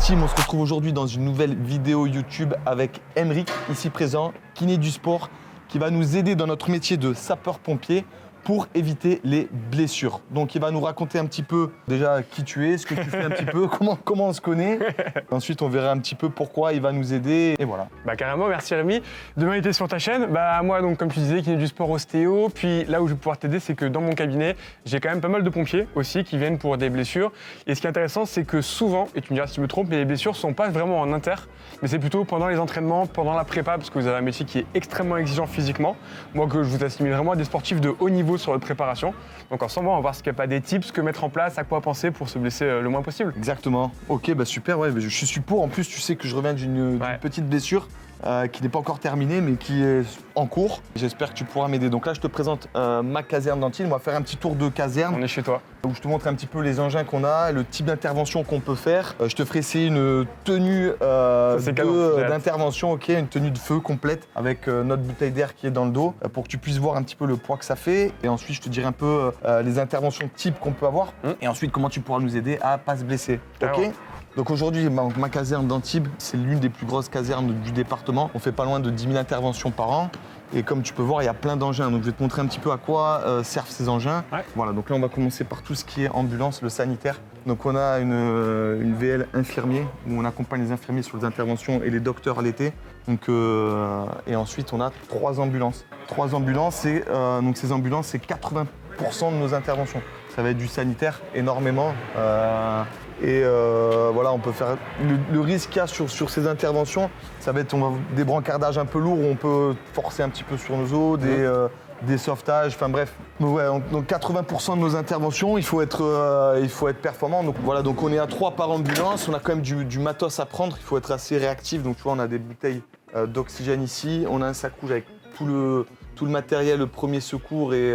team, on se retrouve aujourd'hui dans une nouvelle vidéo YouTube avec Emeric, ici présent, kiné du sport, qui va nous aider dans notre métier de sapeur-pompier pour éviter les blessures. Donc il va nous raconter un petit peu déjà qui tu es, ce que tu fais un petit peu, comment on se connaît. Ensuite on verra un petit peu pourquoi il va nous aider et voilà. Carrément, merci Rémi de m'inviter sur ta chaîne. Moi donc comme tu disais, kiné du sport ostéo, puis là où je vais pouvoir t'aider c'est que dans mon cabinet, j'ai quand même pas mal de pompiers aussi qui viennent pour des blessures. Et ce qui est intéressant c'est que souvent, et tu me diras si tu me trompes, mais les blessures sont pas vraiment en inter, mais c'est plutôt pendant les entraînements, pendant la prépa, parce que vous avez un métier qui est extrêmement exigeant physiquement. Moi que je vous assimile vraiment à des sportifs de haut niveau sur votre préparation. Donc ensemble, on va voir s'il n'y a pas des tips que mettre en place, à quoi penser pour se blesser le moins possible. Exactement. Ok, super, ouais, je suis pour. En plus, tu sais que je reviens d'une petite blessure qui n'est pas encore terminée, mais qui est en cours. J'espère que tu pourras m'aider. Donc là, je te présente ma caserne d'Antille. On va faire un petit tour de caserne. On est chez toi. Où je te montre un petit peu les engins qu'on a, le type d'intervention qu'on peut faire. Je te ferai essayer une tenue d'intervention, une tenue de feu complète avec notre bouteille d'air qui est dans le dos pour que tu puisses voir un petit peu le poids que ça fait. Et ensuite, je te dirai un peu les interventions type qu'on peut avoir. Et ensuite, comment tu pourras nous aider à pas se blesser. Ok ? Donc aujourd'hui, ma caserne d'Antibes, c'est l'une des plus grosses casernes du département. On fait pas loin de 10 000 interventions par an. Et comme tu peux voir, il y a plein d'engins. Donc je vais te montrer un petit peu à quoi servent ces engins. Voilà, donc là on va commencer par tout ce qui est ambulance, le sanitaire. Donc on a une VL infirmier, où on accompagne les infirmiers sur les interventions et les docteurs à l'été. Donc, et ensuite on a 3 ambulances. 3 ambulances, donc ces ambulances, c'est 80% de nos interventions. Ça va être du sanitaire, énormément. Voilà, on peut faire. Le risque qu'il y a sur ces interventions, ça va être des brancardages un peu lourds où on peut forcer un petit peu sur nos os, des sauvetages, enfin bref. Donc 80% de nos interventions, il faut être performant. Donc voilà, donc on est à 3 par ambulance, on a quand même du matos à prendre, il faut être assez réactif. Donc tu vois, on a des bouteilles d'oxygène ici, on a un sac rouge avec tout le matériel, le premier secours et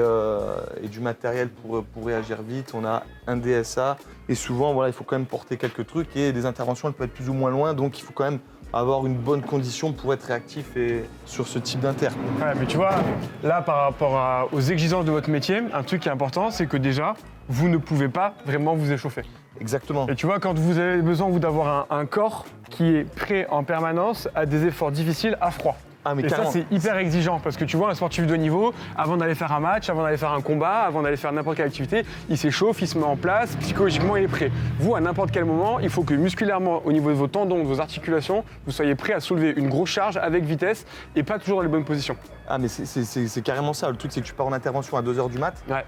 du matériel pour réagir vite. On a un DSA et souvent, voilà, il faut quand même porter quelques trucs et les interventions, elles peuvent être plus ou moins loin, donc il faut quand même avoir une bonne condition pour être réactif et sur ce type d'inter. Ouais, mais tu vois, là, par rapport aux exigences de votre métier, un truc qui est important, c'est que déjà, vous ne pouvez pas vraiment vous échauffer. Exactement. Et tu vois, quand vous avez besoin d'avoir un corps qui est prêt en permanence à des efforts difficiles à froid. Et ça, c'est hyper exigeant parce que tu vois, un sportif de haut niveau, avant d'aller faire un match, avant d'aller faire un combat, avant d'aller faire n'importe quelle activité, il s'échauffe, il se met en place, psychologiquement, il est prêt. Vous, à n'importe quel moment, il faut que musculairement, au niveau de vos tendons, de vos articulations, vous soyez prêt à soulever une grosse charge avec vitesse et pas toujours dans les bonnes positions. Ah, mais c'est carrément ça. Le truc, c'est que tu pars en intervention à 2h du mat'. Ouais.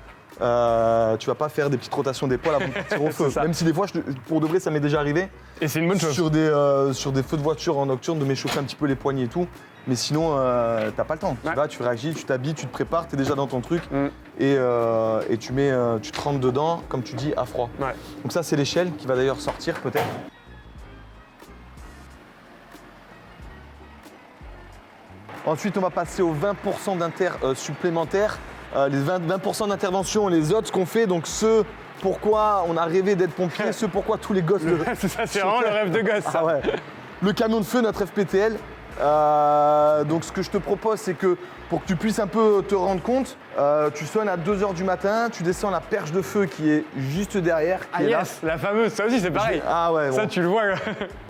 Tu vas pas faire des petites rotations d'épaule avant de partir au feu. Même si des fois, pour de vrai, ça m'est déjà arrivé. Et c'est une bonne chose. Sur des feux de voiture en nocturne, de m'échauffer un petit peu les poignets et tout. Mais sinon, t'as pas le temps. Tu vas, tu réagis, tu t'habilles, tu te prépares, t'es déjà dans ton truc. Et tu te rentres dedans, comme tu dis, à froid. Ouais. Donc ça, c'est l'échelle qui va d'ailleurs sortir peut-être. Ensuite, on va passer aux 20% d'inter supplémentaires. Les 20% d'intervention, les autres, ce qu'on fait, donc ceux pourquoi on a rêvé d'être pompier, ceux pourquoi tous les gosses C'est ça, c'est vraiment le rêve de gosse. Ah ouais. Le camion de feu, notre FPTL. Donc ce que je te propose, c'est que pour que tu puisses un peu te rendre compte, tu sonnes à 2h du matin, tu descends la perche de feu qui est juste derrière. La fameuse, ça aussi c'est pareil. Ah ouais. Ça tu le vois.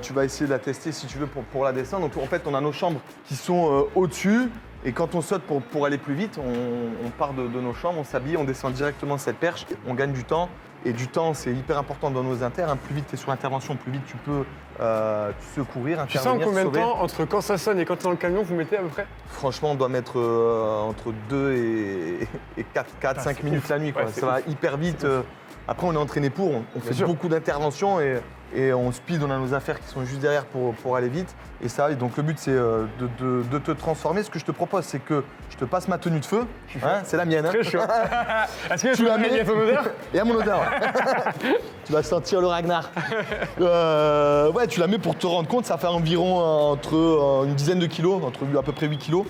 Tu vas essayer de la tester si tu veux pour la descendre. Donc en fait, on a nos chambres qui sont au-dessus. Et quand on saute pour aller plus vite, on part de nos chambres, on s'habille, on descend directement cette perche, on gagne du temps. Et du temps, c'est hyper important dans nos inters. Plus vite tu es sur l'intervention, plus vite tu peux secourir, intervenir, Tu sais en combien de sauver. temps, entre quand ça sonne et quand tu es dans le camion, vous mettez à peu près? Franchement, on doit mettre entre 2 et 4-5 minutes la nuit. Quoi. Ça va hyper vite. Après, on est entraîné pour, on fait beaucoup d'interventions et on speed, on a nos affaires qui sont juste derrière pour aller vite. Et ça, donc le but, c'est de te transformer. Ce que je te propose, c'est que je te passe ma tenue de feu. Hein, c'est la mienne. Très chaud. Est-ce que tu la mets à ton odeur? Et à mon odeur. Tu vas sentir le Ragnar. Ouais, tu la mets pour te rendre compte. Ça fait environ entre une dizaine de kilos, entre à peu près 8 kilos.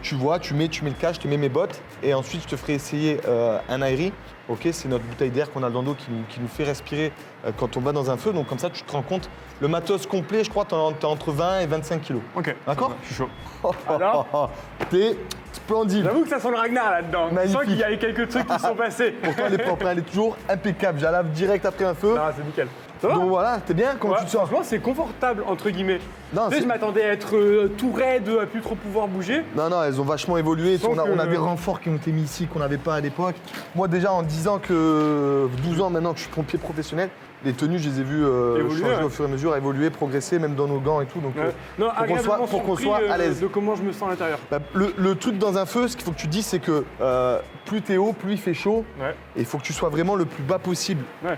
Tu vois, tu mets le cas, je te mets mes bottes. Et ensuite, je te ferai essayer un aéri. Ok, c'est notre bouteille d'air qu'on a dans le dos qui nous fait respirer quand on va dans un feu. Donc comme ça, tu te rends compte. Le matos complet, je crois, t'es entre 20 et 25 kilos. Ok. D'accord? Je suis chaud. Alors t'es splendide. J'avoue que ça sent le Ragnar là-dedans. Je sens qu'il y a eu quelques trucs qui sont passés. Pourtant, elle est propre, elle est toujours impeccable. Je la lave direct après un feu. Non, c'est nickel. Donc voilà, t'es bien? Comment tu te sens? Franchement, c'est confortable, entre guillemets. Non, Tu sais, je m'attendais à être tout raide, à plus trop pouvoir bouger. Non, elles ont vachement évolué. On a des renforts qui ont été mis ici qu'on n'avait pas à l'époque. Moi, déjà, en 10 ans que 12 ans maintenant que je suis pompier professionnel, les tenues, je les ai vues changer au fur et à mesure, évoluer, progresser, même dans nos gants et tout. Donc, pour qu'on soit à l'aise. De comment je me sens à l'intérieur. Bah, le truc dans un feu, ce qu'il faut que tu te dises, c'est que plus t'es haut, plus il fait chaud. Ouais. Et il faut que tu sois vraiment le plus bas possible. Ouais.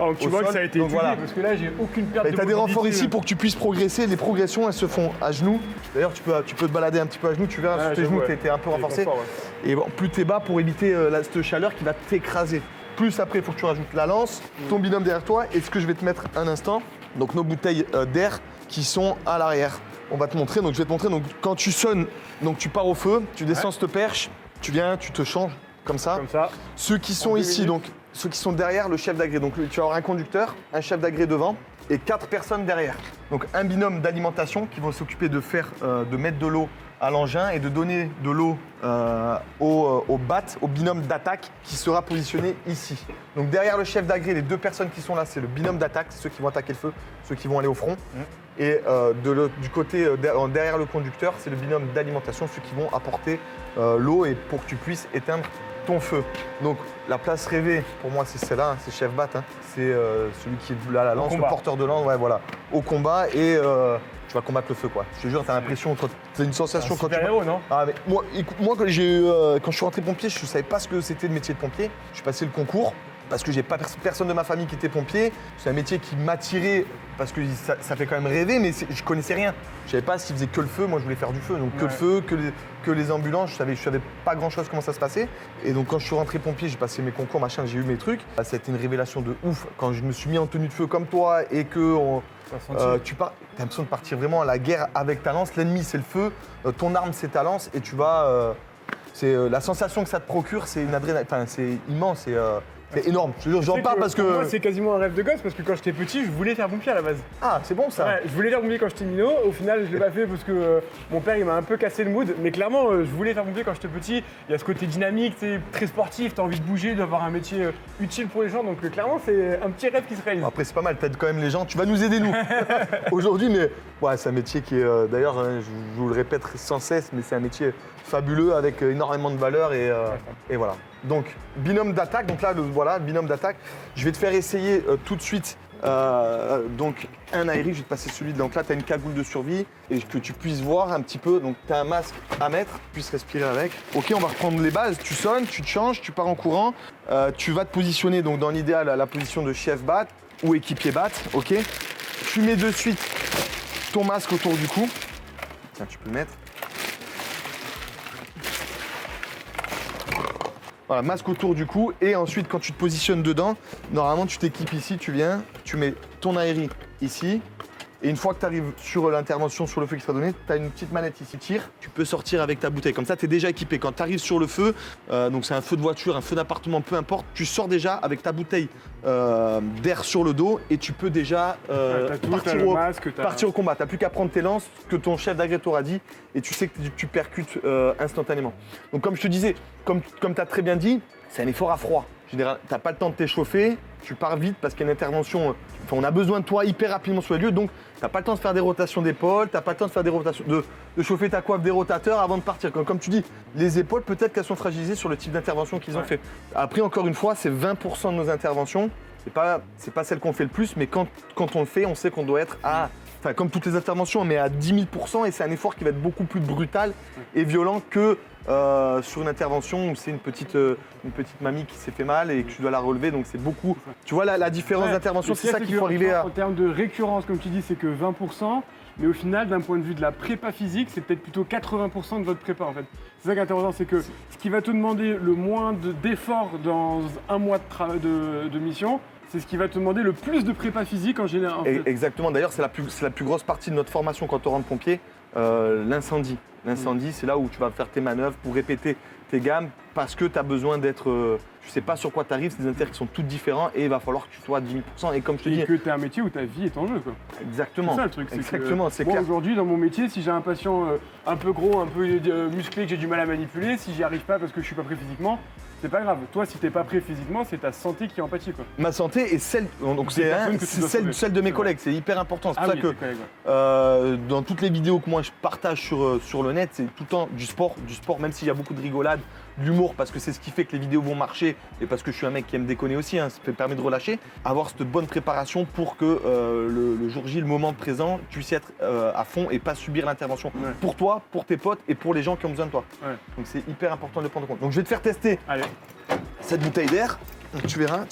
Donc tu vois sol. que ça a été étudié, parce que là, j'ai aucune perte de mobilité. T'as des renforts ici pour que tu puisses progresser. Les progressions, elles se font à genoux. D'ailleurs, tu peux te balader un petit peu à genoux. Tu verras sur tes genoux, t'es un peu renforcé. Et bon, plus t'es bas pour éviter cette chaleur qui va t'écraser. Plus après, il faut que tu rajoutes la lance, ton binôme derrière toi et ce que je vais te mettre un instant. Donc nos bouteilles d'air qui sont à l'arrière. On va te montrer, donc je vais te montrer. Donc quand tu sonnes, donc tu pars au feu, tu descends cette perche, tu viens, tu te changes comme ça. Ceux qui sont ici, donc ceux qui sont derrière le chef d'agré. Donc tu vas avoir un conducteur, un chef d'agré devant et 4 personnes derrière. Donc un binôme d'alimentation qui vont s'occuper de mettre de l'eau à l'engin et de donner de l'eau au BAT, au binôme d'attaque qui sera positionné ici. Donc derrière le chef d'agré, les 2 personnes qui sont là, c'est le binôme d'attaque, c'est ceux qui vont attaquer le feu, ceux qui vont aller au front. Et du côté derrière le conducteur, c'est le binôme d'alimentation, ceux qui vont apporter l'eau et pour que tu puisses éteindre ton feu. Donc la place rêvée, pour moi, c'est celle-là, c'est chef BAT. C'est celui qui est là à la lance, le porteur de lance, au combat et tu vas combattre le feu, quoi. Je te jure, t'as l'impression, c'est une sensation quand tu. Héros, non? Mais moi, quand je suis rentré pompier, je ne savais pas ce que c'était le métier de pompier. Je suis passé le concours parce que j'ai pas personne de ma famille qui était pompier. C'est un métier qui m'attirait parce que ça fait quand même rêver, mais je connaissais rien. Je savais pas s'ils faisaient que le feu. Moi, je voulais faire du feu, donc que le feu, que les ambulances. Je savais pas grand-chose comment ça se passait. Et donc quand je suis rentré pompier, j'ai passé mes concours, machin, j'ai eu mes trucs. Ça a été une révélation de ouf quand je me suis mis en tenue de feu comme toi et que tu as l'impression de partir vraiment à la guerre avec ta lance. L'ennemi, c'est le feu. Ton arme, c'est ta lance. Et tu vas. La sensation que ça te procure, c'est une adrénaline. Enfin, c'est immense. C'est énorme. J'en parle parce que. Moi, c'est quasiment un rêve de gosse parce que quand j'étais petit, je voulais faire pompier à la base. Ah, c'est bon ça. Ouais, je voulais faire pompier quand j'étais minot. Au final, je l'ai pas fait parce que mon père, il m'a un peu cassé le mood. Mais clairement, je voulais faire pompier quand j'étais petit. Il y a ce côté dynamique, très sportif, t'as envie de bouger, d'avoir un métier utile pour les gens. Donc clairement, c'est un petit rêve qui se réalise. Après, c'est pas mal. T'aides quand même les gens. Tu vas nous aider nous aujourd'hui, mais ouais, c'est un métier qui est d'ailleurs, je vous le répète sans cesse, mais c'est un métier fabuleux avec énormément de valeur et voilà. Donc binôme d'attaque, donc là binôme d'attaque. Je vais te faire essayer tout de suite donc un aéri, je vais te passer celui de donc là tu as une cagoule de survie et que tu puisses voir un petit peu, donc tu as un masque à mettre, tu puisses respirer avec. Ok, on va reprendre les bases, tu sonnes, tu te changes, tu pars en courant, tu vas te positionner donc dans l'idéal à la position de chef BAT ou équipier BAT, ok. Tu mets de suite ton masque autour du cou, tiens tu peux le mettre. Voilà, masque autour du cou et ensuite quand tu te positionnes dedans, normalement tu t'équipes ici, tu viens, tu mets ton aéri ici et une fois que tu arrives sur l'intervention sur le feu qui sera donné, tu as une petite manette ici, tire, tu peux sortir avec ta bouteille. Comme ça, tu es déjà équipé. Quand tu arrives sur le feu, donc c'est un feu de voiture, un feu d'appartement, peu importe, tu sors déjà avec ta bouteille d'air sur le dos et tu peux déjà partir au combat. Tu n'as plus qu'à prendre tes lances, que ton chef d'agré t'aura dit et tu sais que tu percutes instantanément. Donc comme je te disais, comme tu as très bien dit, c'est un effort à froid. Tu n'as pas le temps de t'échauffer, tu pars vite parce qu'il y a une intervention, on a besoin de toi hyper rapidement sur les lieux, donc tu n'as pas le temps de faire des rotations d'épaules, tu n'as pas le temps de faire des rotations, de chauffer ta coiffe des rotateurs avant de partir. Comme tu dis, les épaules, peut-être qu'elles sont fragilisées sur le type d'intervention qu'ils ont fait. Après, encore une fois, c'est 20% de nos interventions, c'est pas celle qu'on fait le plus, mais quand on le fait, on sait qu'on doit être à... Enfin, comme toutes les interventions, on met à 10 000% et c'est un effort qui va être beaucoup plus brutal et violent que sur une intervention où c'est une petite mamie qui s'est fait mal et que tu dois la relever. Donc c'est beaucoup. Tu vois la différence d'intervention, c'est ça qu'il faut arriver à. En termes de récurrence, comme tu dis, c'est que 20%. Mais au final, d'un point de vue de la prépa physique, c'est peut-être plutôt 80% de votre prépa en fait. C'est ça qui est intéressant, c'est que ce qui va te demander le moins d'efforts dans un mois de mission, c'est ce qui va te demander le plus de prépa physique en général. En fait. Exactement, d'ailleurs c'est la plus grosse partie de notre formation quand on rentre pompier, l'incendie. L'incendie, c'est là où tu vas faire tes manœuvres pour répéter tes gammes, parce que tu as besoin d'être. Tu sais pas sur quoi tu arrives, c'est des intérêts qui sont tous différents et il va falloir que tu sois à 10 000%. Et comme je te dis. Et que tu as un métier où ta vie est en jeu, quoi. Exactement. C'est ça le truc. Exactement, c'est moi, clair. aujourd'hui, dans mon métier, si j'ai un patient un peu gros, un peu musclé, que j'ai du mal à manipuler, si j'y arrive pas parce que je suis pas prêt physiquement, c'est pas grave. Toi, si t'es pas prêt physiquement, c'est ta santé qui est en pâtit, quoi. Ma santé est celle, donc c'est celle de mes collègues, c'est hyper important. C'est pour ça que dans toutes les vidéos que moi je partage sur le net, c'est tout le temps du sport, même s'il y a beaucoup de rigolade, de l'humour, parce que c'est ce qui fait que les vidéos vont marcher et parce que je suis un mec qui aime déconner aussi, hein, ça permet de relâcher, avoir cette bonne préparation pour que le jour J, le moment présent, tu puisses être à fond et pas subir l'intervention pour toi, pour tes potes et pour les gens qui ont besoin de toi. Ouais. Donc c'est hyper important de le prendre en compte. Donc je vais te faire tester cette bouteille d'air. Donc tu verras,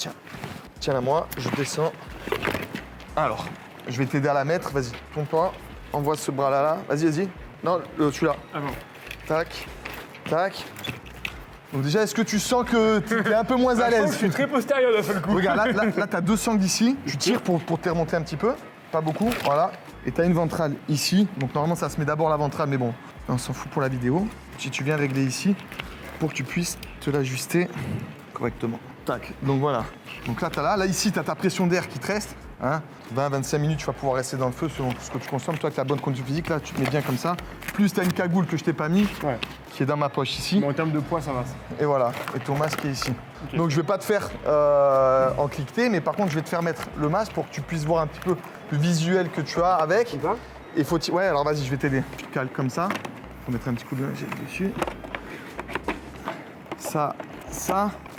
tiens à moi, je descends. Alors, je vais t'aider à la mettre, vas-y, tourne-toi, envoie ce bras-là, vas-y. Non, celui-là. Ah bon. Tac, tac. Donc déjà, est-ce que tu sens que tu es un peu moins à l'aise? Je suis très postérieur d'un seul coup. Regarde, là tu as 2 sangles d'ici, tu tires pour te remonter un petit peu, pas beaucoup, voilà. Et tu as une ventrale ici, donc normalement ça se met d'abord la ventrale, mais bon, on s'en fout pour la vidéo. Si tu viens régler ici, pour que tu puisses te l'ajuster correctement. Tac, donc voilà. Donc là ici tu as ta pression d'air qui te reste. Hein, 20-25 minutes, tu vas pouvoir rester dans le feu selon ce que tu consommes. Toi, avec la bonne condition physique, là, tu te mets bien comme ça. Plus, tu as une cagoule que je t'ai pas mis, qui est dans ma poche ici. Mais en termes de poids, ça va. Et voilà, et ton masque est ici. Okay. Donc, je vais pas te faire en cliqueter, mais par contre, je vais te faire mettre le masque pour que tu puisses voir un petit peu le visuel que tu as avec. Et faut ouais, alors vas-y, je vais t'aider. Tu te cales comme ça. Faut mettre un petit coup de gel dessus. Ça.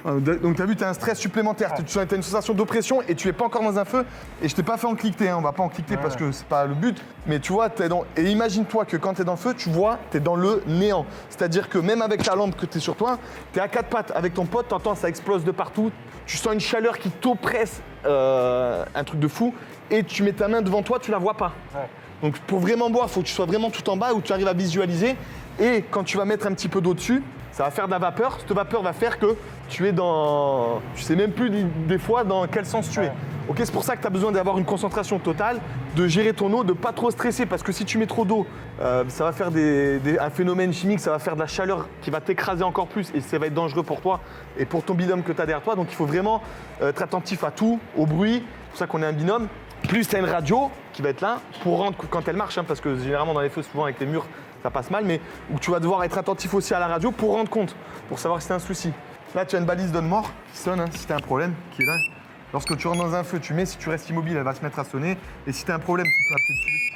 Donc tu as vu, tu as un stress supplémentaire, tu as une sensation d'oppression et tu es pas encore dans un feu. Et je t'ai pas fait en cliqueter, hein. On va pas en cliqueter parce que c'est pas le but. Mais tu vois, et imagine-toi que quand tu es dans le feu, tu vois, tu es dans le néant. C'est-à-dire que même avec ta lampe que tu es sur toi, tu es à 4 pattes avec ton pote, tu entends ça explose de partout. Tu sens une chaleur qui t'oppresse, un truc de fou. Et tu mets ta main devant toi, tu la vois pas. Donc pour vraiment boire, il faut que tu sois vraiment tout en bas où tu arrives à visualiser. Et quand tu vas mettre un petit peu d'eau dessus, ça va faire de la vapeur. Cette vapeur va faire que tu es dans... Tu sais même plus des fois dans quel sens tu es. Ok, c'est pour ça que tu as besoin d'avoir une concentration totale, de gérer ton eau, de pas trop stresser. Parce que si tu mets trop d'eau, ça va faire un phénomène chimique, ça va faire de la chaleur qui va t'écraser encore plus. Et ça va être dangereux pour toi et pour ton binôme que tu as derrière toi. Donc il faut vraiment être attentif à tout, au bruit. C'est pour ça qu'on est un binôme. Plus tu as une radio qui va être là pour rendre quand elle marche. Hein, parce que généralement dans les feux, souvent avec les murs, ça passe mal, mais où tu vas devoir être attentif aussi à la radio pour rendre compte, pour savoir si c'est un souci. Là, tu as une balise donne mort qui sonne, hein, si tu as un problème, qui est là. Lorsque tu rentres dans un feu, tu mets, si tu restes immobile, elle va se mettre à sonner. Et si tu as un problème, tu peux appeler dessus.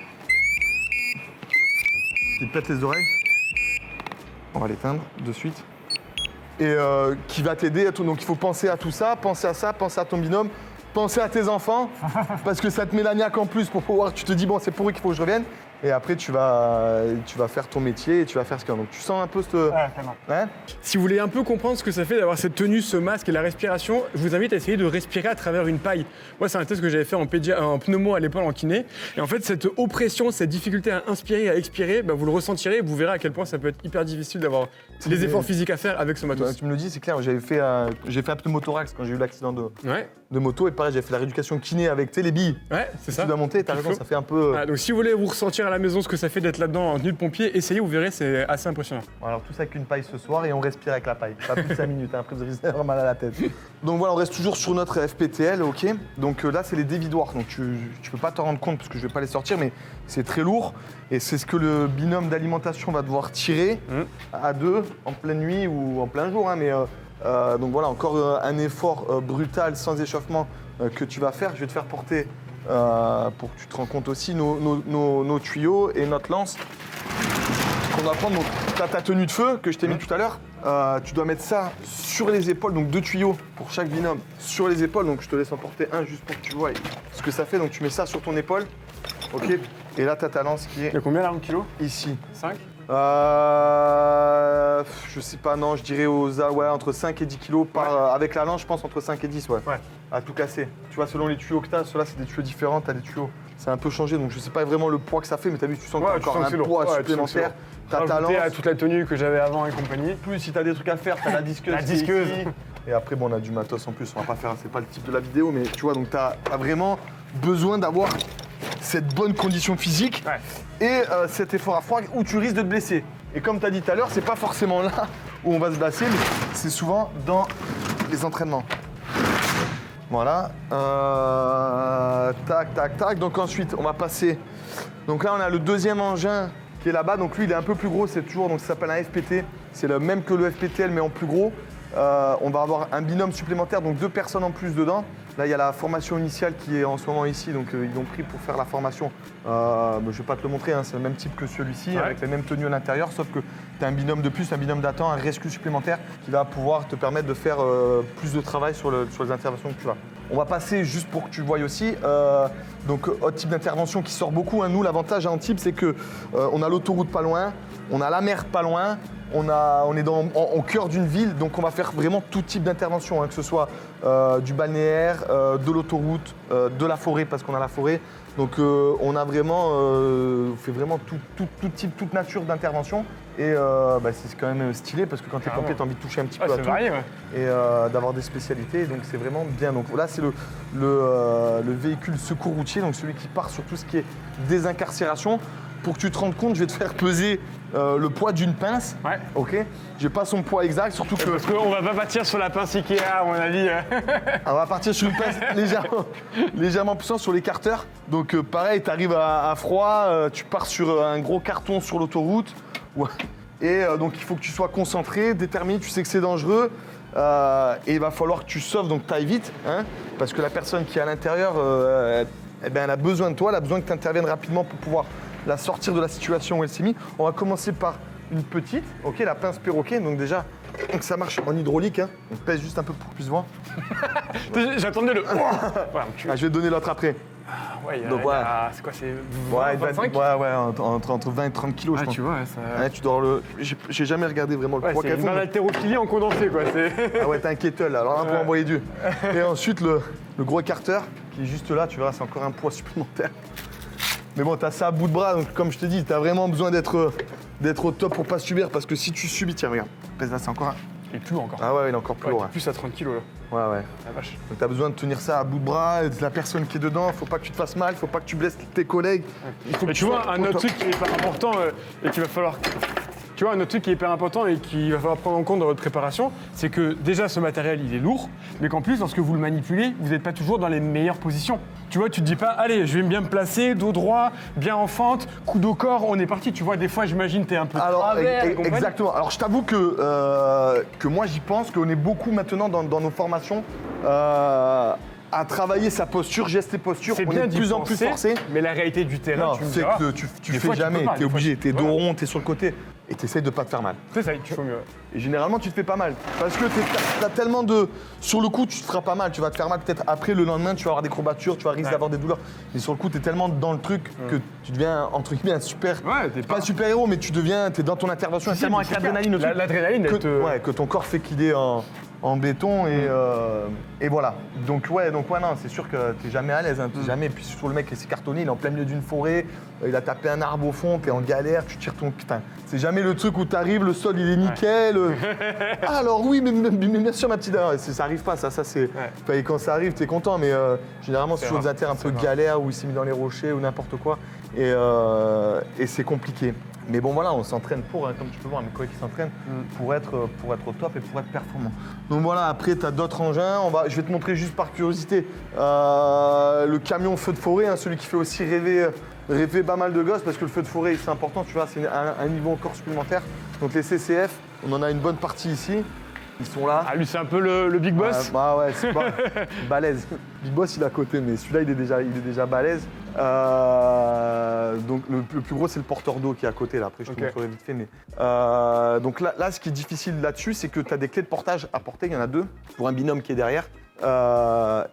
Tu te pètes les oreilles. On va l'éteindre de suite. Et qui va t'aider. Donc il faut penser à tout ça, penser à ton binôme, penser à tes enfants, parce que ça te met la niaque en plus pour pouvoir. Tu te dis, bon, c'est pour eux qu'il faut que je revienne. Et après, tu vas faire ton métier et tu vas faire ce qu'il y a. Donc, tu sens un peu ce... Ouais. Si vous voulez un peu comprendre ce que ça fait d'avoir cette tenue, ce masque et la respiration, je vous invite à essayer de respirer à travers une paille. Moi, c'est un test que j'avais fait en pneumo à l'épaule en kiné. Et en fait, cette oppression, cette difficulté à inspirer et à expirer, vous le ressentirez et vous verrez à quel point ça peut être hyper difficile d'avoir les efforts physiques à faire avec ce matos. Tu me le dis, c'est clair. J'ai fait un pneumothorax quand j'ai eu l'accident de moto. Et pareil, j'ai fait la rééducation kiné avec les billes. Ouais, c'est ça. Tu dois monter, t'as raison, ça fait un peu... Donc, si vous voulez vous ressentir à la maison ce que ça fait d'être là-dedans en tenue de pompier, essayez, vous verrez, c'est assez impressionnant. Alors tout ça avec une paille ce soir et on respire avec la paille. Pas plus de 5 minutes, après vous risquez d'avoir mal à la tête. Donc voilà, on reste toujours sur notre FPTL, ok. Donc là c'est les dévidoirs, donc tu peux pas t'en rendre compte parce que je vais pas les sortir, mais c'est très lourd. Et c'est ce que le binôme d'alimentation va devoir tirer à 2 en pleine nuit ou en plein jour. Hein, mais donc voilà, encore un effort brutal, sans échauffement que tu vas faire. Je vais te faire porter pour que tu te rends compte aussi nos tuyaux et notre lance qu'on va prendre. Donc tu as ta tenue de feu que je t'ai mis tout à l'heure. Tu dois mettre ça sur les épaules, donc 2 tuyaux pour chaque binôme sur les épaules. Donc je te laisse en porter un juste pour que tu vois ce que ça fait. Donc tu mets ça sur ton épaule, ok. Et là tu as ta lance qui est... Il y a combien là en kilos? Ici. 5 je sais pas, non, je dirais entre 5 et 10 kilos avec la lance, je pense entre 5 et 10, à tout casser. Tu vois, selon les tuyaux que tu as, ceux-là, c'est des tuyaux différents, tu as des tuyaux. C'est un peu changé, donc je sais pas vraiment le poids que ça fait, mais tu as vu, tu sens que tu as encore un poids supplémentaire. Tu as ta lance. À toute la tenue que j'avais avant et compagnie. Plus, si tu as des trucs à faire, tu as la disqueuse. La disqueuse. Et après, bon, on a du matos en plus, on va pas faire, c'est pas le type de la vidéo, mais tu vois, donc tu as vraiment besoin d'avoir cette bonne condition physique et cet effort à froid où tu risques de te blesser. Et comme tu as dit tout à l'heure, c'est pas forcément là où on va se blesser, mais c'est souvent dans les entraînements. Voilà. Tac, tac, tac. Donc ensuite, on va passer. Donc là, on a le deuxième engin qui est là-bas. Donc lui, il est un peu plus gros. C'est toujours, donc ça s'appelle un FPT. C'est le même que le FPTL, mais en plus gros. On va avoir un binôme supplémentaire, donc 2 personnes en plus dedans. Là, il y a la formation initiale qui est en ce moment ici, donc ils l'ont pris pour faire la formation. Je ne vais pas te le montrer, hein, c'est le même type que celui-ci, avec les mêmes tenues à l'intérieur, sauf que tu as un binôme de plus, un binôme d'attente, un rescue supplémentaire qui va pouvoir te permettre de faire plus de travail sur les interventions que tu as. On va passer, juste pour que tu le voies aussi, donc autre type d'intervention qui sort beaucoup. Hein. Nous, l'avantage à Antibes, c'est qu'on a l'autoroute pas loin, on a la mer pas loin, on est au cœur d'une ville, donc on va faire vraiment tout type d'intervention, hein, que ce soit du balnéaire, de l'autoroute, de la forêt, parce qu'on a la forêt. Donc on a vraiment, fait vraiment tout type, toute nature d'intervention. Et c'est quand même stylé, parce que quand tu es pompier, tu as envie de toucher un petit peu à tout. Varié, ouais. Et d'avoir des spécialités, donc c'est vraiment bien. Donc là, c'est le véhicule secours routier, donc celui qui part sur tout ce qui est désincarcération. Pour que tu te rendes compte, je vais te faire peser le poids d'une pince. Ouais. Ok. J'ai pas son poids exact, surtout que. Parce qu'on va pas partir sur la pince Ikea, à mon avis. On va partir sur une pince légèrement puissante sur les carteurs. Donc pareil, tu arrives à froid, tu pars sur un gros carton sur l'autoroute. Ouais. Et donc il faut que tu sois concentré, déterminé, tu sais que c'est dangereux. Et il va falloir que tu sauves, donc t'ailles vite, hein, parce que la personne qui est à l'intérieur, elle a besoin de toi, elle a besoin que tu interviennes rapidement pour pouvoir la sortir de la situation où elle s'est mise. On va commencer par une petite, ok, la pince perroquet. Donc déjà, ça marche en hydraulique, hein. On pèse juste un peu pour que tu puisses voir. J'attendais le. Je vais te donner l'autre après. Ouais, donc voilà. C'est quoi, c'est 25 entre 20 et 30 kilos, je pense. Tu vois, ça. Ouais, tu dois j'ai jamais regardé vraiment le poids qu'elle qu'elle fait. C'est une haltérophilie en condensé, quoi. Ah ouais, t'as un kettle là, alors là, pour envoyer Dieu. Et ensuite, le gros écarteur qui est juste là, tu verras, c'est encore un poids supplémentaire. Mais bon, t'as ça à bout de bras, donc comme je te dis, t'as vraiment besoin d'être au top pour pas subir, parce que si tu subis, tiens, regarde, pèse là, c'est encore un. Il est plus lourd encore. Ah ouais, il est encore plus lourd. Ouais. Plus à 30 kilos là. Ouais. La vache. Donc t'as besoin de tenir ça à bout de bras, la personne qui est dedans, faut pas que tu te fasses mal, faut pas que tu blesses tes collègues. Et tu vois, un autre truc qui est hyper important et qu'il va falloir. Tu vois, un autre truc qui est hyper important et qu'il va falloir prendre en compte dans votre préparation, c'est que déjà ce matériel il est lourd, mais qu'en plus, lorsque vous le manipulez, vous n'êtes pas toujours dans les meilleures positions. Tu vois, tu te dis pas, allez, je vais bien me placer, dos droit, bien en fente, coude au corps, on est parti. Tu vois, des fois, j'imagine, t'es un peu travers. Exactement. Alors, je t'avoue que moi, j'y pense, qu'on est beaucoup maintenant dans nos formations à travailler sa posture, gestes et postures. On est de plus en plus forcé. Mais la réalité du terrain, tu me c'est que tu fais jamais, t'es obligé, t'es dos rond, t'es sur le côté. Et t'essayes de pas te faire mal. C'est ça, tu fais mieux. Et généralement, tu te fais pas mal. Parce que t'as tellement de. Sur le coup, tu te feras pas mal. Tu vas te faire mal peut-être après, le lendemain, tu vas avoir des courbatures, tu vas risquer d'avoir des douleurs. Mais sur le coup, t'es tellement dans le truc que tu deviens, entre guillemets, un super. Ouais, t'es pas un super héros, mais t'es dans ton intervention, tellement avec l'adrénaline. L'adrénaline, que ton corps fait qu'il est en béton et voilà. Donc non, c'est sûr que t'es jamais à l'aise, hein, jamais. Puis surtout le mec qui s'est cartonné, il est en plein milieu d'une forêt, il a tapé un arbre au fond, t'es en galère, tu tires ton. Putain, c'est jamais le truc où t'arrives, le sol il est nickel. Ah, alors oui, mais bien sûr ma petite. Ça arrive pas, ça c'est. Et quand ça arrive, t'es content, mais généralement c'est sur des inter un peu galère où il s'est mis dans les rochers ou n'importe quoi. Et c'est compliqué. Mais bon voilà, on s'entraîne pour, hein, comme tu peux voir, mes collègues qui s'entraînent pour être au top et pour être performant. Donc voilà, après tu as d'autres engins, je vais te montrer juste par curiosité le camion feu de forêt, hein, celui qui fait aussi rêver pas mal de gosses, parce que le feu de forêt c'est important, tu vois, c'est un niveau encore supplémentaire. Donc les CCF, on en a une bonne partie ici. Ils sont là. Ah, lui, c'est un peu le big boss. Ouais, c'est pas balèze. Big boss, il est à côté, mais celui-là, il est déjà balèze. Donc, le plus gros, c'est le porteur d'eau qui est à côté, là. Après, je te montrerai vite fait. Mais, donc là, ce qui est difficile là-dessus, c'est que tu as des clés de portage à porter. Il y en a 2 pour un binôme qui est derrière.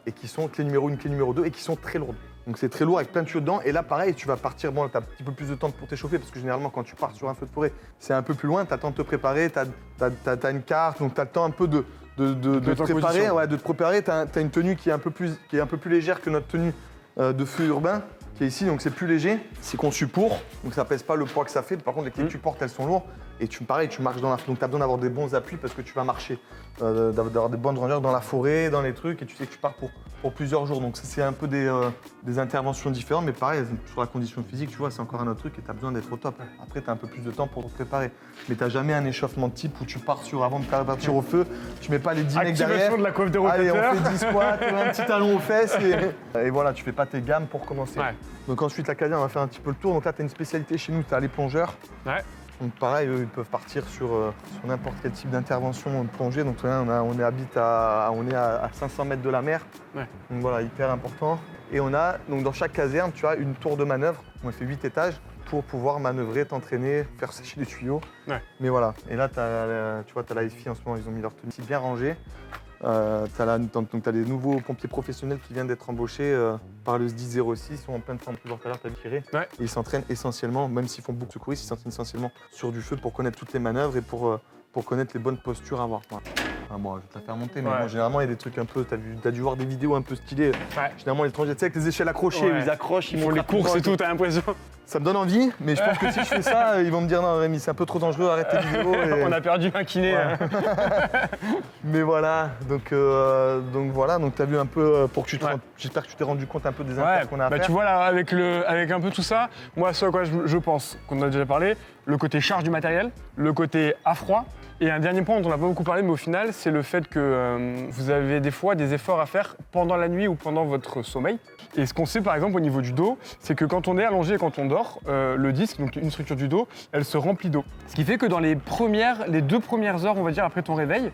Et qui sont clé numéro 1, clé numéro 2, et qui sont très lourdes. Donc c'est très lourd avec plein de tuyaux dedans. Et là, pareil, tu vas partir, bon, tu as un petit peu plus de temps pour t'échauffer, parce que généralement, quand tu pars sur un feu de forêt, c'est un peu plus loin, tu as le temps de te préparer, tu as une carte, donc tu as le temps un peu de te préparer. Ouais, de te préparer. Tu as une tenue qui est un peu plus légère que notre tenue de feu urbain, qui est ici, donc c'est plus léger. C'est conçu pour, donc ça pèse pas le poids que ça fait. Par contre, les clés que tu portes, elles sont lourdes. Et pareil, tu marches dans la forêt. Donc tu as besoin d'avoir des bons appuis parce que tu vas marcher, d'avoir des bonnes rangeurs dans la forêt, dans les trucs, et tu sais que tu pars pour plusieurs jours. Donc ça, c'est un peu des interventions différentes, mais pareil, sur la condition physique, tu vois, c'est encore un autre truc et tu as besoin d'être au top. Après, tu as un peu plus de temps pour te préparer. Mais tu n'as jamais un échauffement de type où tu pars avant de partir au feu, tu mets pas les 10 mecs derrière. Activation de la coiffe de Allez, rotateur. on fait 10 squats, un petit talon aux fesses et voilà, tu fais pas tes gammes pour commencer. Ouais. Donc ensuite, la caserne, on va faire un petit peu le tour. Donc là, tu as une spécialité chez nous, tu as les plongeurs. Ouais. Donc pareil, eux, ils peuvent partir sur n'importe quel type d'intervention de plongée. Donc là, on est à 500 mètres de la mer. Ouais. Donc voilà, hyper important. Et donc dans chaque caserne, tu as une tour de manœuvre. On a fait 8 étages pour pouvoir manœuvrer, t'entraîner, faire sécher les tuyaux. Ouais. Mais voilà. Et là, tu vois, tu as la FI en ce moment, ils ont mis leur tenue bien rangée. Donc tu as des nouveaux pompiers professionnels qui viennent d'être embauchés par le SDI 06, ils sont en pleine forme tout à l'heure, tu as tiré. Ouais. Et ils s'entraînent essentiellement, même s'ils font beaucoup de secouristes, ils s'entraînent essentiellement sur du feu pour connaître toutes les manœuvres et pour connaître les bonnes postures à avoir. Voilà. Bon, je vais te la faire monter, mais bon, généralement il y a des trucs un peu, t'as dû voir des vidéos un peu stylées. Ouais. Généralement les étrangers, tu sais, avec les échelles accrochées, ils accrochent, Ils font les courses et tout, t'as l'impression. Ça me donne envie, mais je pense que si je fais ça, ils vont me dire non Rémi, c'est un peu trop dangereux, arrête tes vidéos. On a perdu un kiné. Ouais. Mais voilà, donc t'as vu un peu pour que tu te rendes, j'espère que tu t'es rendu compte un peu des intérêts qu'on a à faire. Tu vois là, avec un peu tout ça, moi ce à quoi je pense, qu'on a déjà parlé, le côté charge du matériel, le côté à froid. Et un dernier point dont on n'a pas beaucoup parlé, mais au final, c'est le fait que vous avez des fois des efforts à faire pendant la nuit ou pendant votre sommeil. Et ce qu'on sait par exemple au niveau du dos, c'est que quand on est allongé et quand on dort, le disque, donc une structure du dos, elle se remplit d'eau. Ce qui fait que dans les 2 premières heures, on va dire, après ton réveil,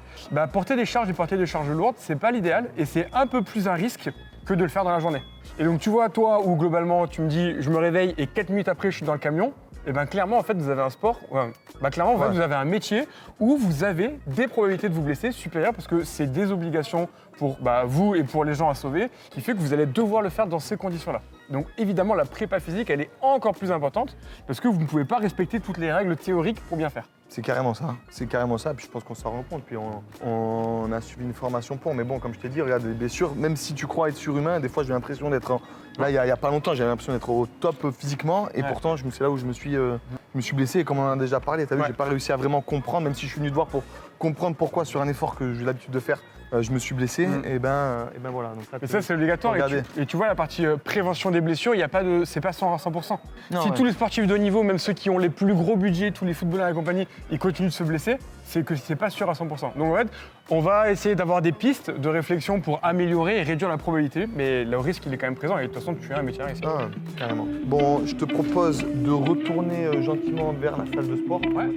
porter des charges et porter des charges lourdes, c'est pas l'idéal et c'est un peu plus un risque que de le faire dans la journée. Et donc tu vois, toi, où globalement tu me dis, je me réveille et 4 minutes après, je suis dans le camion, et clairement, en fait, vous avez un sport, clairement, en fait, vous avez un métier où vous avez des probabilités de vous blesser supérieures parce que c'est des obligations pour vous et pour les gens à sauver qui fait que vous allez devoir le faire dans ces conditions-là. Donc évidemment, la prépa physique, elle est encore plus importante parce que vous ne pouvez pas respecter toutes les règles théoriques pour bien faire. C'est carrément ça, puis je pense qu'on s'en rend compte, puis on a suivi une formation pour, mais bon, comme je t'ai dit, regarde, les blessures, même si tu crois être surhumain, des fois j'ai l'impression d'être, là il y a pas longtemps, j'avais l'impression d'être au top physiquement, et pourtant c'est là où je me suis blessé, et comme on en a déjà parlé, t'as vu, j'ai pas réussi à vraiment comprendre, même si je suis venu te voir pour comprendre pourquoi sur un effort que j'ai l'habitude de faire, je me suis blessé, et ben voilà. Donc là, mais ça c'est obligatoire, et tu vois la partie prévention des blessures, c'est pas 100%. Non, si tous les sportifs de haut niveau, même ceux qui ont les plus gros budgets, tous les footballeurs et compagnie, ils continuent de se blesser, c'est que c'est pas sûr à 100%. Donc en fait, on va essayer d'avoir des pistes de réflexion pour améliorer et réduire la probabilité, mais le risque il est quand même présent et de toute façon tu es un métier à risque. Carrément. Bon, je te propose de retourner gentiment vers la salle de sport. Ouais.